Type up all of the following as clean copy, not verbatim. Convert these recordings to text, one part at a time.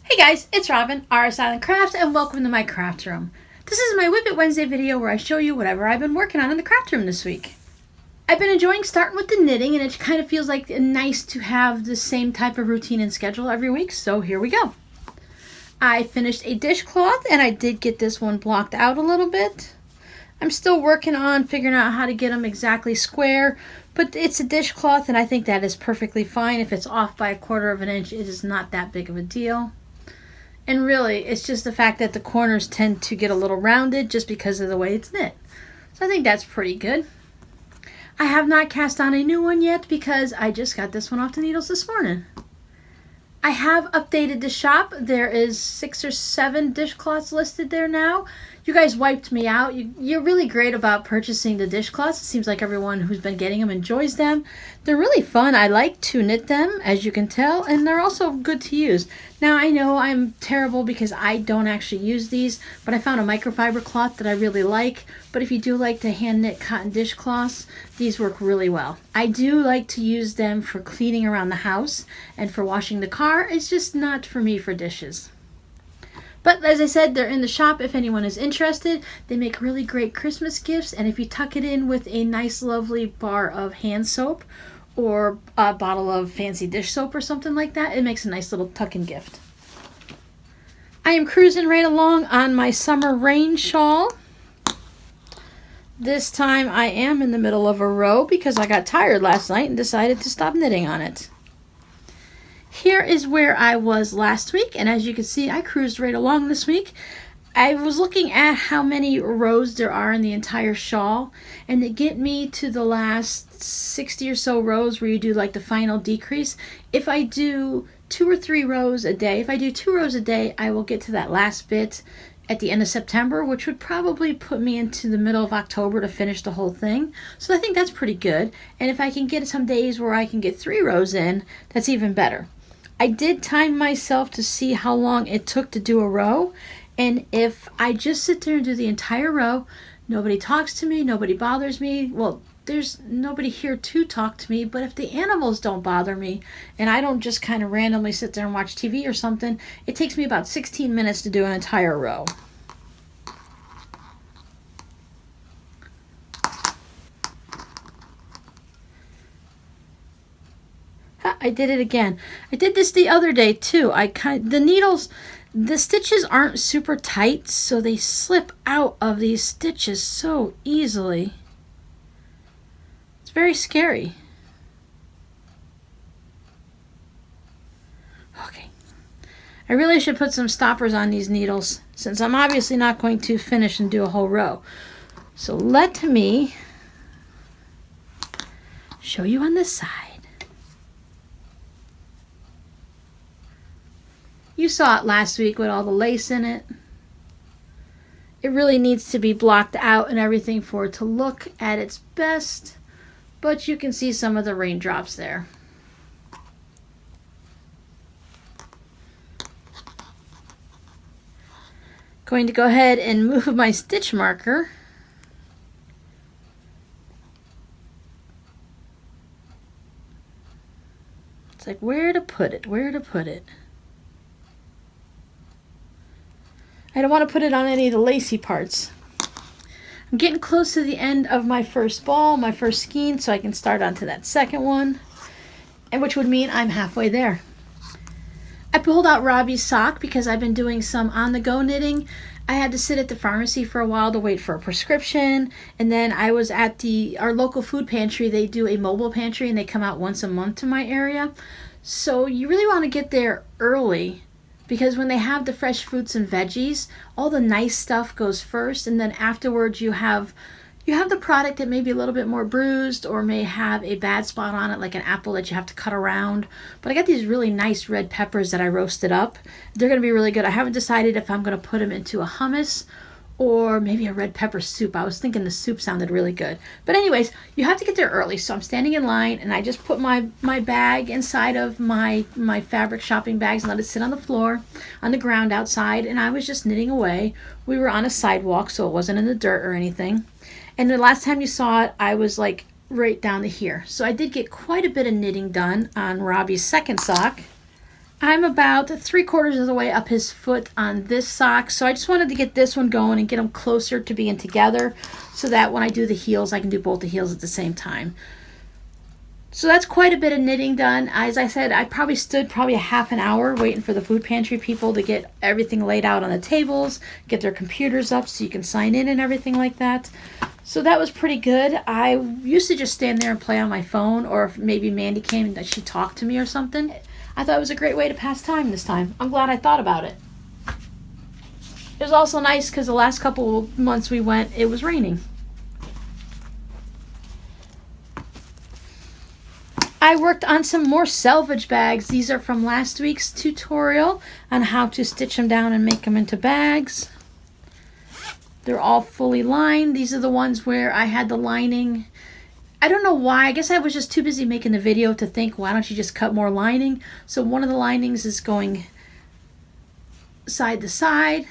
Hey guys, it's Robin, RsIslandCrafts, and welcome to my craft room. This is my WiP It Wednesday video where I show you whatever I've been working on in the craft room this week. I've been enjoying starting with the knitting, and it kind of feels like nice to have the same type of routine and schedule every week, so here we go. I finished a dishcloth, and I did get this one blocked out a little bit. I'm still working on figuring out how to get them exactly square, but it's a dishcloth, and I think that is perfectly fine. If it's off by 1/4 of an inch, it is not that big of a deal. And really, it's just the fact that the corners tend to get a little rounded just because of the way it's knit. So I think that's pretty good. I have not cast on a new one yet because I just got this one off the needles this morning. I have updated the shop. There is 6 or 7 dishcloths listed there now. You guys wiped me out. You're really great about purchasing the dishcloths. It seems like everyone who's been getting them enjoys them. They're really fun. I like to knit them, as you can tell, and they're also good to use. Now, I know I'm terrible because I don't actually use these, but I found a microfiber cloth that I really like. But if you do like to hand knit cotton dishcloths, these work really well. I do like to use them for cleaning around the house and for washing the car. It's just not for me for dishes. But as I said, they're in the shop if anyone is interested. They make really great Christmas gifts, and if you tuck it in with a nice lovely bar of hand soap or a bottle of fancy dish soap or something like that, it makes a nice little tuck-in gift. I am cruising right along on my summer rain shawl. This time I am in the middle of a row because I got tired last night and decided to stop knitting on it. Here is where I was last week, and as you can see, I cruised right along this week. I was looking at how many rows there are in the entire shawl, and to get me to the last 60 or so rows where you do like the final decrease, if I do 2 or 3 rows a day, if I do 2 rows a day, I will get to that last bit at the end of September, which would probably put me into the middle of October to finish the whole thing. So I think that's pretty good, and if I can get some days where I can get 3 rows in, that's even better. I did time myself to see how long it took to do a row, and if I just sit there and do the entire row, nobody talks to me, nobody bothers me. Well, there's nobody here to talk to me, but if the animals don't bother me and I don't just kind of randomly sit there and watch TV or something, it takes me about 16 minutes to do an entire row. I did it again. I did this the other day too. The needles, the stitches aren't super tight, so they slip out of these stitches so easily. It's very scary. Okay. I really should put some stoppers on these needles since I'm obviously not going to finish and do a whole row. So let me show you on this side. You saw it last week with all the lace in it. It really needs to be blocked out and everything for it to look at its best, but you can see some of the raindrops there. Going to go ahead and move my stitch marker. It's like where to put it, where to put it. I don't want to put it on any of the lacy parts. I'm getting close to the end of my first ball, my first skein, so I can start onto that second one, and which would mean I'm halfway there. I pulled out Robbys Sock because I've been doing some on-the-go knitting. I had to sit at the pharmacy for a while to wait for a prescription, and then I was at our local food pantry. They do a mobile pantry, and they come out once a month to my area. So you really want to get there early, because when they have the fresh fruits and veggies, all the nice stuff goes first, and then afterwards you have the product that may be a little bit more bruised or may have a bad spot on it, like an apple that you have to cut around. But I got these really nice red peppers that I roasted up. They're going to be really good. I haven't decided if I'm going to put them into a hummus or maybe a red pepper soup. I was thinking the soup sounded really good. But anyways, you have to get there early. So I'm standing in line, and I just put my bag inside of my fabric shopping bags and let it sit on the floor, on the ground outside, and I was just knitting away. We were on a sidewalk, so it wasn't in the dirt or anything. And the last time you saw it, I was like right down to here. So I did get quite a bit of knitting done on Robbie's second sock. I'm about 3/4 of the way up his foot on this sock, so I just wanted to get this one going and get them closer to being together so that when I do the heels, I can do both the heels at the same time. So that's quite a bit of knitting done. As I said, I probably stood a half an hour waiting for the food pantry people to get everything laid out on the tables, get their computers up so you can sign in and everything like that. So that was pretty good. I used to just stand there and play on my phone, or if maybe Mandy came and she talked to me or something. I thought it was a great way to pass time this time. I'm glad I thought about it. It was also nice because the last couple of months we went, it was raining. I worked on some more salvage bags. These are from last week's tutorial on how to stitch them down and make them into bags. They're all fully lined. These are the ones where I had the lining. I don't know why. I guess I was just too busy making the video to think, why don't you just cut more lining? So one of the linings is going side to side,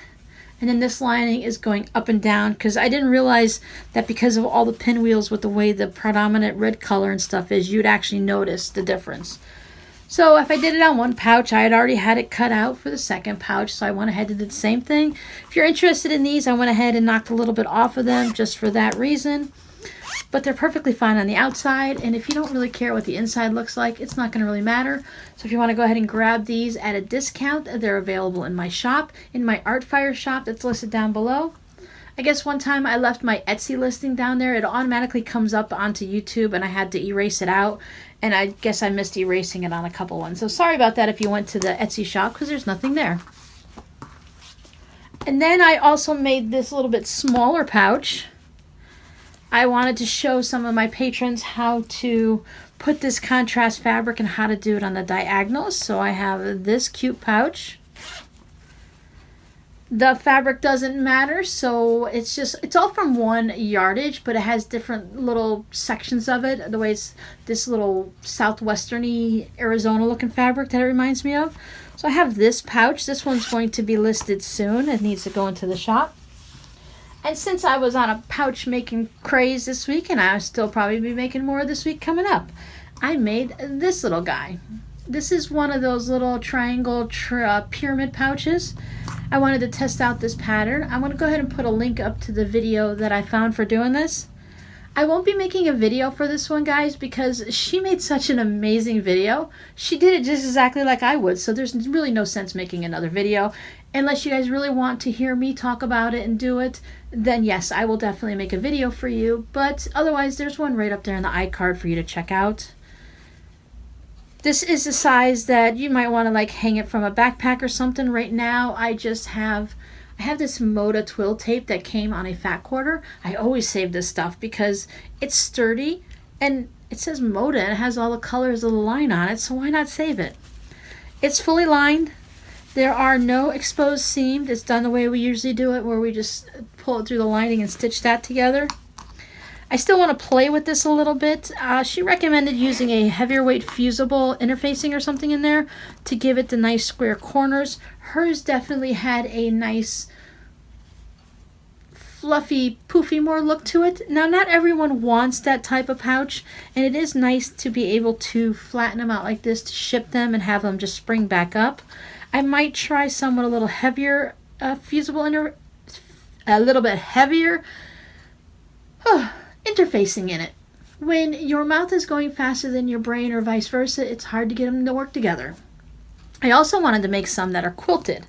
and then this lining is going up and down, because I didn't realize that because of all the pinwheels with the way the predominant red color and stuff is, you'd actually notice the difference. So if I did it on one pouch, I had already had it cut out for the second pouch, so I went ahead and did the same thing. If you're interested in these, I went ahead and knocked a little bit off of them just for that reason. But they're perfectly fine on the outside, and if you don't really care what the inside looks like, it's not going to really matter. So if you want to go ahead and grab these at a discount, they're available in my shop, in my Artfire shop that's listed down below. I guess one time I left my Etsy listing down there. It automatically comes up onto YouTube, and I had to erase it out, and I guess I missed erasing it on a couple ones. So sorry about that if you went to the Etsy shop, because there's nothing there. And then I also made this little bit smaller pouch. I wanted to show some of my patrons how to put this contrast fabric and how to do it on the diagonals. So I have this cute pouch. The fabric doesn't matter, so it's all from one yardage, but it has different little sections of it. The way it's this little southwesterny Arizona looking fabric that it reminds me of. So I have this pouch. This one's going to be listed soon. It needs to go into the shop. And since I was on a pouch making craze this week, and I'll still probably be making more this week coming up, I made this little guy. This is one of those little triangle pyramid pouches. I wanted to test out this pattern. I'm going to go ahead and put a link up to the video that I found for doing this. I won't be making a video for this one, guys, because she made such an amazing video. She did it just exactly like I would, so there's really no sense making another video. Unless you guys really want to hear me talk about it and do it, then yes, I will definitely make a video for you. But otherwise, there's one right up there in the iCard for you to check out. This is the size that you might want to like hang it from a backpack or something. Right now, I have this Moda twill tape that came on a fat quarter. I always save this stuff because it's sturdy and it says Moda and it has all the colors of the line on it, so why not save it? It's fully lined. There are no exposed seams. It's done the way we usually do it, where we just pull it through the lining and stitch that together. I still want to play with this a little bit. She recommended using a heavier weight fusible interfacing or something in there to give it the nice square corners. Hers definitely had a nice fluffy, poofy more look to it. Now, not everyone wants that type of pouch, and it is nice to be able to flatten them out like this to ship them and have them just spring back up. I might try some with a little heavier fusible, a little bit heavier interfacing in it. When your mouth is going faster than your brain or vice versa, it's hard to get them to work together. I also wanted to make some that are quilted.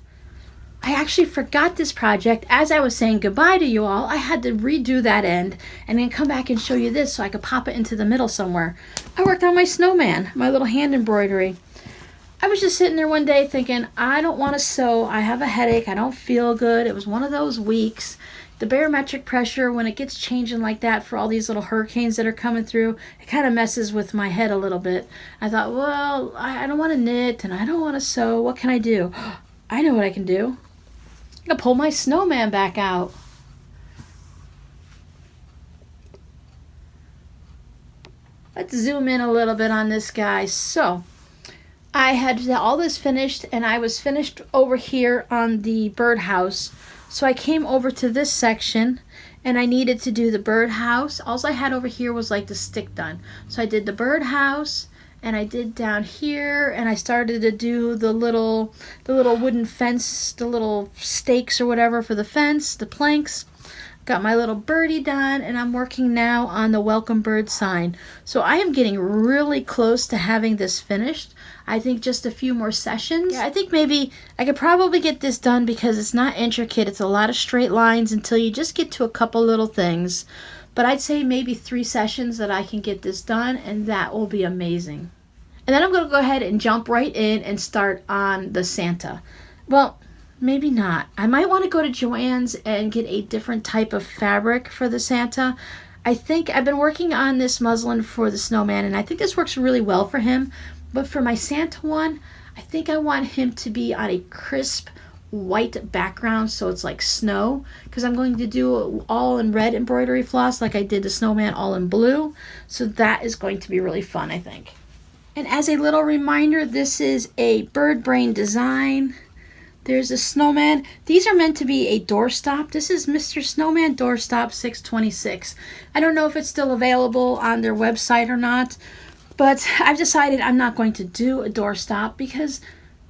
I actually forgot this project. As I was saying goodbye to you all, I had to redo that end and then come back and show you this so I could pop it into the middle somewhere. I worked on my snowman, my little hand embroidery. I was just sitting there one day thinking, I don't want to sew. I have a headache. I don't feel good. It was one of those weeks. The barometric pressure, when it gets changing like that for all these little hurricanes that are coming through, it kind of messes with my head a little bit. I thought, well, I don't want to knit and I don't want to sew. What can I do? I know what I can do. I'm going to pull my snowman back out. Let's zoom in a little bit on this guy. So I had all this finished, and I was finished over here on the birdhouse. So I came over to this section, and I needed to do the birdhouse. All I had over here was like the stick done. So I did the birdhouse, and I did down here, and I started to do the little wooden fence, the little stakes or whatever for the fence, the planks. Got my little birdie done, and I'm working now on the welcome bird sign. So I am getting really close to having this finished. I think just a few more sessions. Yeah, I think maybe I could probably get this done because it's not intricate. It's a lot of straight lines until you just get to a couple little things. But I'd say maybe 3 sessions that I can get this done, and that will be amazing. And then I'm going to go ahead and jump right in and start on the Santa. Well, maybe not. I might want to go to Joann's and get a different type of fabric for the Santa. I think I've been working on this muslin for the snowman, and I think this works really well for him. But for my Santa one, I think I want him to be on a crisp white background, so it's like snow, because I'm going to do all in red embroidery floss like I did the snowman all in blue. So that is going to be really fun, I think. And as a little reminder, this is a bird brain design. There's a snowman. These are meant to be a doorstop. This is Mr. Snowman Doorstop 626. I don't know if it's still available on their website or not, but I've decided I'm not going to do a doorstop because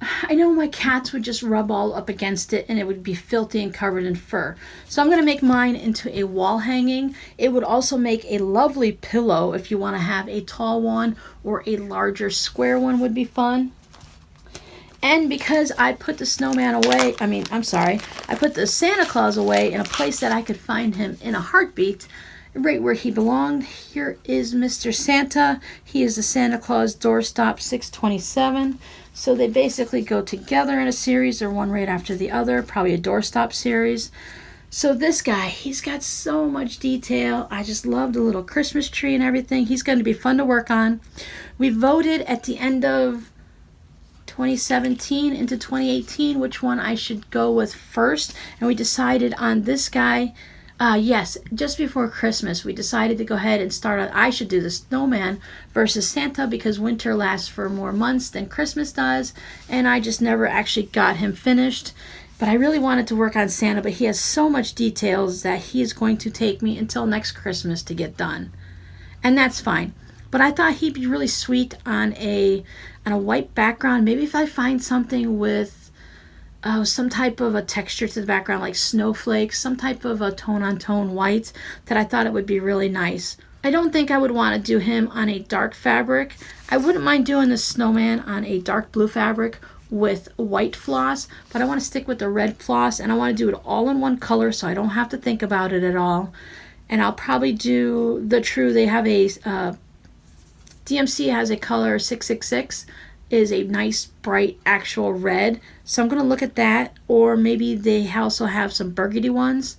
I know my cats would just rub all up against it and it would be filthy and covered in fur. So I'm going to make mine into a wall hanging. It would also make a lovely pillow if you want to have a tall one, or a larger square one would be fun. And because I put the snowman away, I put the Santa Claus away in a place that I could find him in a heartbeat, right where he belonged. Here is Mr. Santa. He is the Santa Claus Doorstop 627. So they basically go together in a series, or one right after the other, probably a doorstop series. So this guy, he's got so much detail. I just love the little Christmas tree and everything. He's going to be fun to work on. We voted at the end of 2017 into 2018 which one I should go with first, and we decided on this guy. Yes, just before Christmas, we decided to go ahead and start on, I should do the snowman versus Santa, because winter lasts for more months than Christmas does, and I just never actually got him finished. But I really wanted to work on Santa, but he has so much details that he is going to take me until next Christmas to get done. And that's fine. But I thought he'd be really sweet on a white background. Maybe if I find something with some type of a texture to the background, like snowflakes, some type of a tone-on-tone white, that I thought it would be really nice. I don't think I would want to do him on a dark fabric. I wouldn't mind doing the snowman on a dark blue fabric with white floss, but I want to stick with the red floss, and I want to do it all in one color so I don't have to think about it at all. And I'll probably do the true, they have a DMC has a color 666, is a nice bright actual red, so I'm going to look at that. Or maybe they also have some burgundy ones.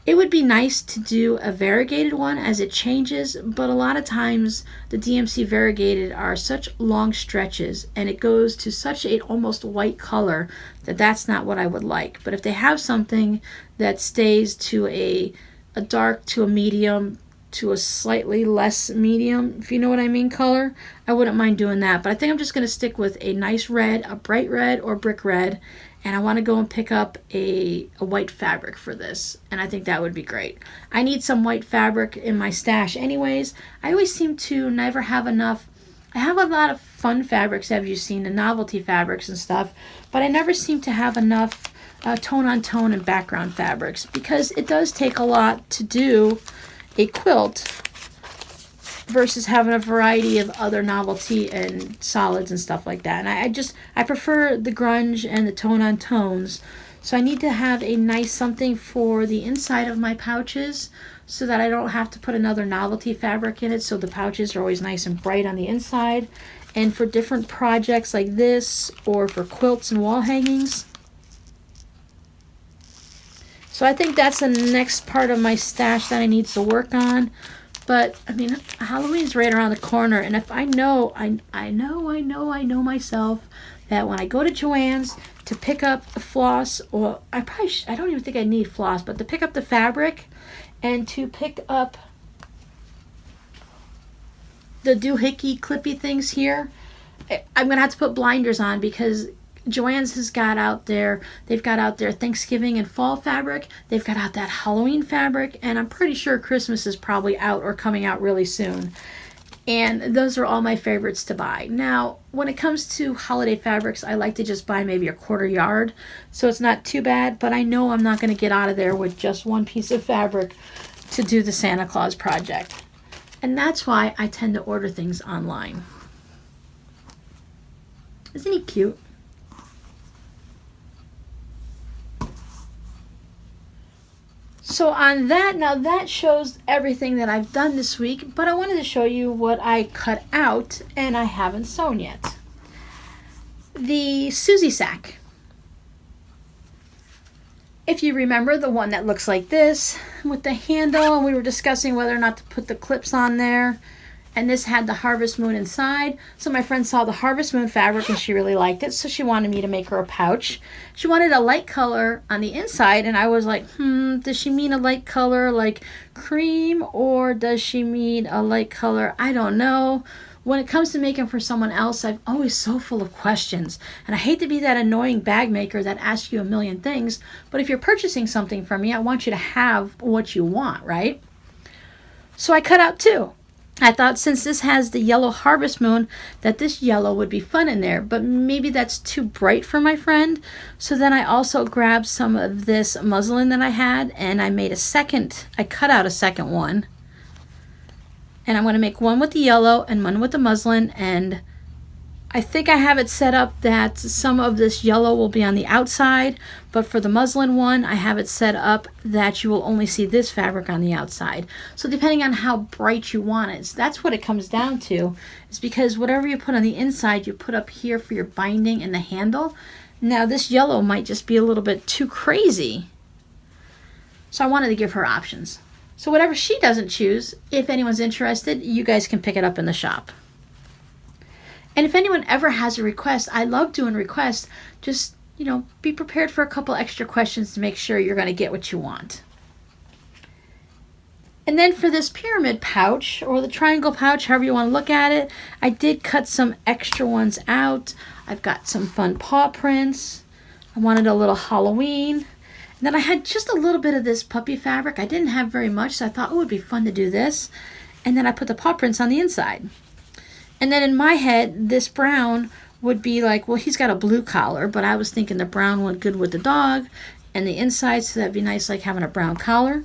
It would be nice to do a variegated one as it changes, but a lot of times the DMC variegated are such long stretches and it goes to such a almost white color that that's not what I would like. But if they have something that stays to a dark to a medium to a slightly less medium, if you know what I mean, color, I wouldn't mind doing that. But I think I'm just going to stick with a nice red, a bright red or brick red, and I want to go and pick up a white fabric for this, and I think that would be great. I need some white fabric in my stash anyways. I always seem to never have enough. I have a lot of fun fabrics, have you seen, the novelty fabrics and stuff, but I never seem to have enough tone-on-tone and background fabrics, because it does take a lot to do a quilt versus having a variety of other novelty and solids and stuff like that. And I prefer the grunge and the tone-on tones. So I need to have a nice something for the inside of my pouches so that I don't have to put another novelty fabric in it, so the pouches are always nice and bright on the inside. And for different projects like this, or for quilts and wall hangings. So I think that's the next part of my stash that I need to work on. But I mean, Halloween's right around the corner, and if I know myself that when I go to Joann's to pick up the floss, or I don't even think I need floss, but to pick up the fabric and to pick up the doohickey clippy things here, I'm gonna have to put blinders on, because Joann's has got out there, they've got out their Thanksgiving and fall fabric, they've got out that Halloween fabric, and I'm pretty sure Christmas is probably out or coming out really soon. And those are all my favorites to buy. Now, when it comes to holiday fabrics, I like to just buy maybe a 1/4 yard, so it's not too bad, but I know I'm not going to get out of there with just one piece of fabric to do the Santa Claus project. And that's why I tend to order things online. Isn't he cute? So on that, now that shows everything that I've done this week, but I wanted to show you what I cut out and I haven't sewn yet. The Susie Sack. If you remember, the one that looks like this with the handle, and we were discussing whether or not to put the clips on there. And this had the Harvest Moon inside. So my friend saw the Harvest Moon fabric and she really liked it. So she wanted me to make her a pouch. She wanted a light color on the inside. And I was like, does she mean a light color like cream? Or does she mean a light color? I don't know. When it comes to making for someone else, I'm always so full of questions. And I hate to be that annoying bag maker that asks you a million things. But if you're purchasing something from me, I want you to have what you want, right? So I cut out 2. I thought since this has the yellow Harvest Moon that this yellow would be fun in there, but maybe that's too bright for my friend. So then I also grabbed some of this muslin that I had and I made I cut out a second one. And I'm going to make one with the yellow and one with the muslin, and I think I have it set up that some of this yellow will be on the outside, but for the muslin one, I have it set up that you will only see this fabric on the outside. So depending on how bright you want it, that's what it comes down to, is because whatever you put on the inside, you put up here for your binding and the handle. Now this yellow might just be a little bit too crazy. So I wanted to give her options. So whatever she doesn't choose, if anyone's interested, you guys can pick it up in the shop. And if anyone ever has a request, I love doing requests. Just, be prepared for a couple extra questions to make sure you're going to get what you want. And then for this pyramid pouch, or the triangle pouch, however you want to look at it, I did cut some extra ones out. I've got some fun paw prints. I wanted a little Halloween. And then I had just a little bit of this puppy fabric. I didn't have very much, so I thought, it would be fun to do this. And then I put the paw prints on the inside. And then in my head, this brown would be like, well, he's got a blue collar, but I was thinking the brown went good with the dog and the inside, so that'd be nice, like having a brown collar.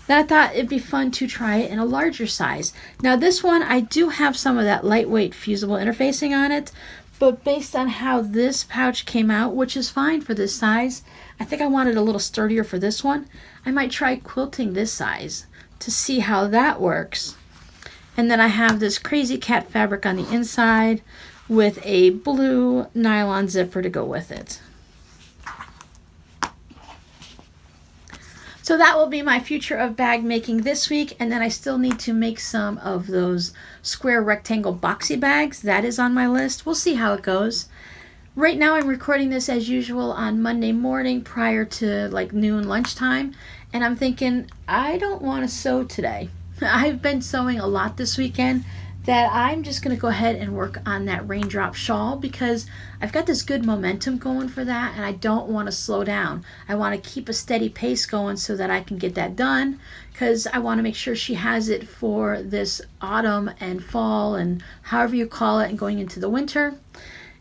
Then I thought it'd be fun to try it in a larger size. Now this one, I do have some of that lightweight fusible interfacing on it, but based on how this pouch came out, which is fine for this size, I think I wanted a little sturdier for this one. I might try quilting this size to see how that works. And then I have this crazy cat fabric on the inside with a blue nylon zipper to go with it. So that will be my future of bag making this week. And then I still need to make some of those square rectangle boxy bags. That is on my list. We'll see how it goes. Right now I'm recording this as usual on Monday morning prior to like noon lunchtime. And I'm thinking, I don't want to sew today. I've been sewing a lot this weekend that I'm just going to go ahead and work on that raindrop shawl because I've got this good momentum going for that and I don't want to slow down. I want to keep a steady pace going so that I can get that done because I want to make sure she has it for this autumn and fall and however you call it and going into the winter.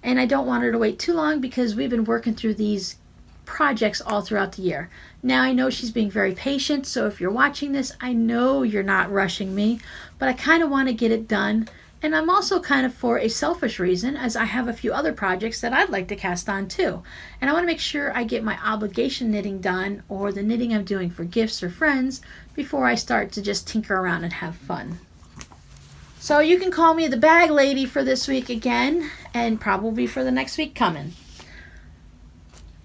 And I don't want her to wait too long because we've been working through these projects all throughout the year. Now I know she's being very patient, so if you're watching this, I know you're not rushing me, but I kind of want to get it done. And I'm also kind of for a selfish reason, as I have a few other projects that I'd like to cast on too. And I want to make sure I get my obligation knitting done, or the knitting I'm doing for gifts or friends, before I start to just tinker around and have fun. So you can call me the bag lady for this week again, and probably for the next week coming.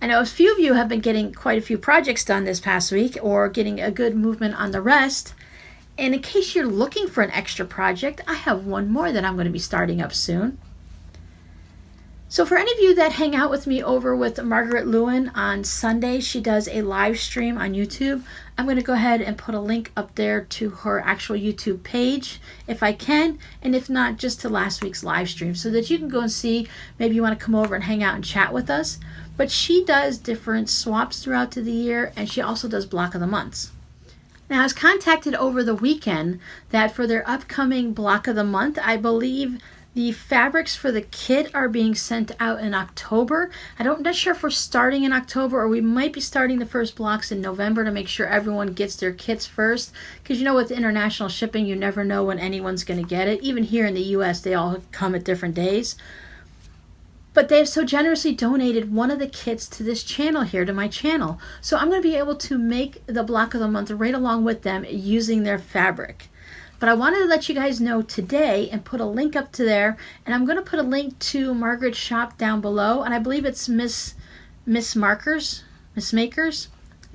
I know a few of you have been getting quite a few projects done this past week or getting a good movement on the rest. And in case you're looking for an extra project, I have one more that I'm going to be starting up soon. So for any of you that hang out with me over with Margaret Lewin on Sunday, she does a live stream on YouTube. I'm going to go ahead and put a link up there to her actual YouTube page if I can, and if not, just to last week's live stream so that you can go and see. Maybe you want to come over and hang out and chat with us. But she does different swaps throughout the year, and she also does block of the months. Now, I was contacted over the weekend that for their upcoming block of the month, I believe the fabrics for the kit are being sent out in October. I'm not sure if we're starting in October or we might be starting the first blocks in November to make sure everyone gets their kits first. Because you know, with international shipping, you never know when anyone's going to get it. Even here in the US, they all come at different days. But they've so generously donated one of the kits to this channel here, to my channel. So I'm going to be able to make the block of the month right along with them using their fabric. But I wanted to let you guys know today and put a link up to there. And I'm going to put a link to Margaret's shop down below. And I believe it's Miss Makers.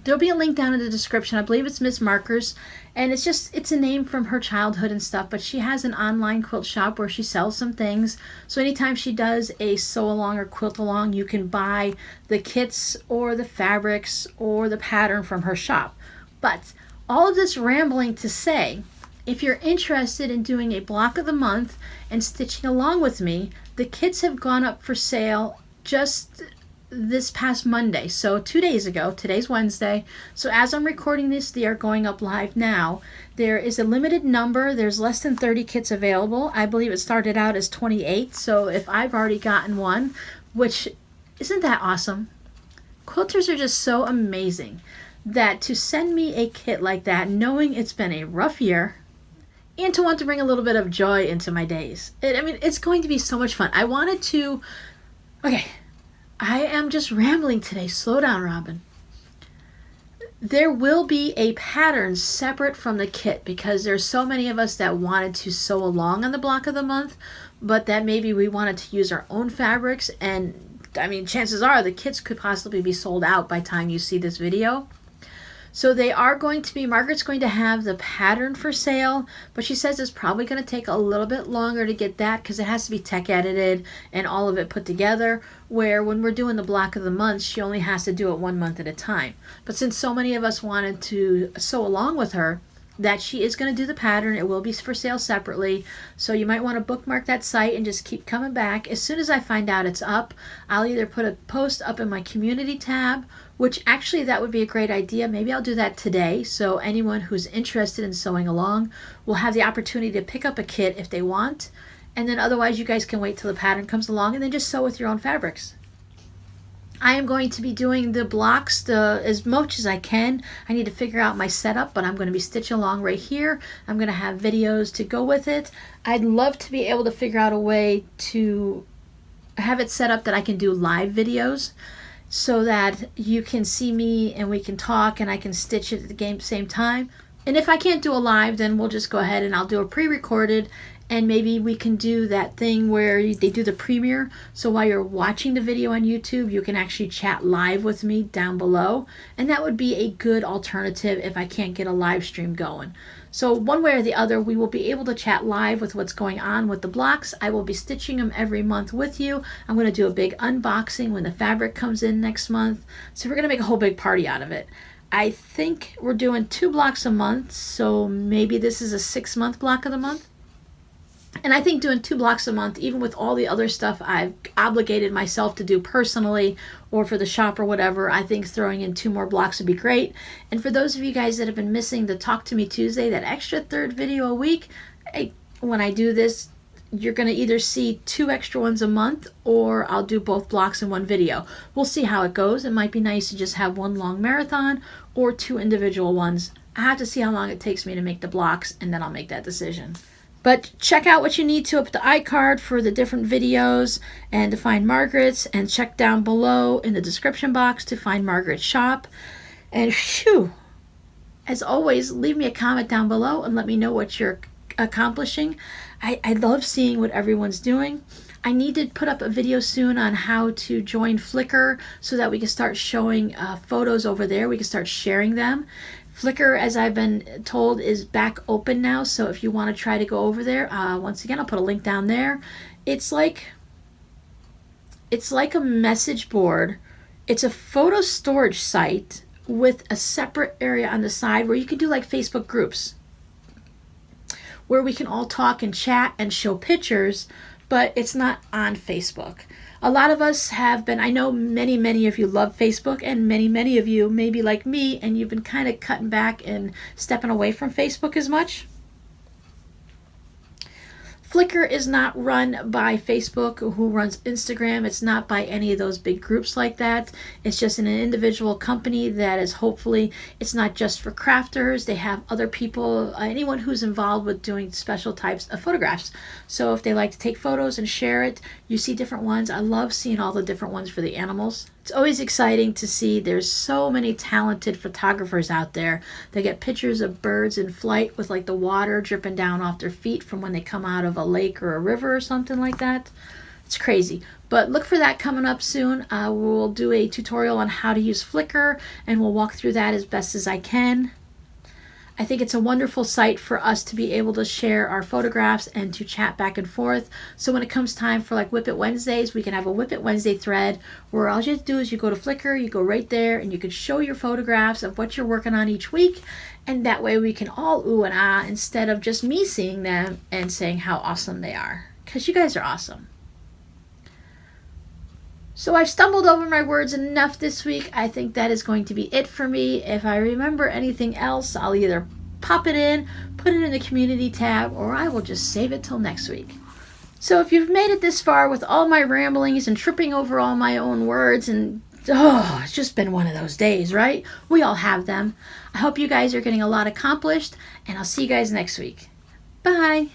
There'll be a link down in the description. I believe it's Miss Makers. And it's a name from her childhood and stuff. But she has an online quilt shop where she sells some things. So anytime she does a sew along or quilt along, you can buy the kits or the fabrics or the pattern from her shop. But all of this rambling to say, if you're interested in doing a block of the month and stitching along with me, the kits have gone up for sale just this past Monday. So 2 days ago. Today's Wednesday. So as I'm recording this, they are going up live now. There is a limited number. There's less than 30 kits available. I believe it started out as 28. So if I've already gotten one, which isn't that awesome? Quilters are just so amazing that to send me a kit like that, knowing it's been a rough year, and to want to bring a little bit of joy into my days. It's going to be so much fun. Okay, I am just rambling today. Slow down, Robin. There will be a pattern separate from the kit because there's so many of us that wanted to sew along on the block of the month, but that maybe we wanted to use our own fabrics. And chances are the kits could possibly be sold out by the time you see this video. So Margaret's going to have the pattern for sale, but she says it's probably going to take a little bit longer to get that because it has to be tech edited and all of it put together, where when we're doing the block of the month, she only has to do it 1 month at a time. But since so many of us wanted to sew along with her, that she is going to do the pattern. It will be for sale separately. So you might want to bookmark that site and just keep coming back. As soon as I find out it's up, I'll either put a post up in my community tab, which actually that would be a great idea. Maybe I'll do that today. So anyone who's interested in sewing along will have the opportunity to pick up a kit if they want. And then otherwise you guys can wait till the pattern comes along and then just sew with your own fabrics. I am going to be doing the blocks as much as I can. I need to figure out my setup, but I'm going to be stitching along right here. I'm going to have videos to go with it. I'd love to be able to figure out a way to have it set up that I can do live videos so that you can see me and we can talk and I can stitch it at the same time. And if I can't do a live, then we'll just go ahead and I'll do a pre-recorded. And maybe we can do that thing where they do the premiere. So while you're watching the video on YouTube, you can actually chat live with me down below. And that would be a good alternative if I can't get a live stream going. So one way or the other, we will be able to chat live with what's going on with the blocks. I will be stitching them every month with you. I'm going to do a big unboxing when the fabric comes in next month. So we're going to make a whole big party out of it. I think we're doing 2 blocks a month. So maybe this is a 6-month block of the month. And I think doing 2 blocks a month, even with all the other stuff I've obligated myself to do personally or for the shop or whatever, I think throwing in 2 more blocks would be great. And for those of you guys that have been missing the Talk to Me Tuesday, that extra 3rd video a week, when I do this, you're going to either see 2 extra ones a month or I'll do both blocks in one video. We'll see how it goes. It might be nice to just have 1 long marathon or 2 individual ones. I have to see how long it takes me to make the blocks and then I'll make that decision. But check out what you need to up at the iCard for the different videos and to find Margaret's, and check down below in the description box to find Margaret's shop. And as always, leave me a comment down below and let me know what you're accomplishing. I love seeing what everyone's doing. I need to put up a video soon on how to join Flickr so that we can start showing photos over there. We can start sharing them. Flickr, as I've been told, is back open now, so if you want to try to go over there, once again, I'll put a link down there. It's like a message board. It's a photo storage site with a separate area on the side where you can do like Facebook groups, where we can all talk and chat and show pictures, but it's not on Facebook. A lot of us have been, I know many of you love Facebook, and many of you may be like me and you've been kind of cutting back and stepping away from Facebook as much. Flickr is not run by Facebook, who runs Instagram. It's not by any of those big groups like that. It's just an individual company that is, hopefully, it's not just for crafters. They have other people, anyone who's involved with doing special types of photographs. So if they like to take photos and share it, you see different ones. I love seeing all the different ones for the animals. It's always exciting to see there's so many talented photographers out there. They get pictures of birds in flight with like the water dripping down off their feet from when they come out of a lake or a river or something like that. It's crazy. But look for that coming up soon. We'll do a tutorial on how to use Flickr, and we'll walk through that as best as I can. I think it's a wonderful site for us to be able to share our photographs and to chat back and forth. So when it comes time for like WiP It Wednesdays, we can have a WiP It Wednesday thread where all you have to do is you go to Flickr, you go right there, and you can show your photographs of what you're working on each week. And that way we can all ooh and ah instead of just me seeing them and saying how awesome they are. Because you guys are awesome. So I've stumbled over my words enough this week. I think that is going to be it for me. If I remember anything else, I'll either pop it in, put it in the community tab, or I will just save it till next week. So if you've made it this far with all my ramblings and tripping over all my own words, and it's just been one of those days, right? We all have them. I hope you guys are getting a lot accomplished, and I'll see you guys next week. Bye.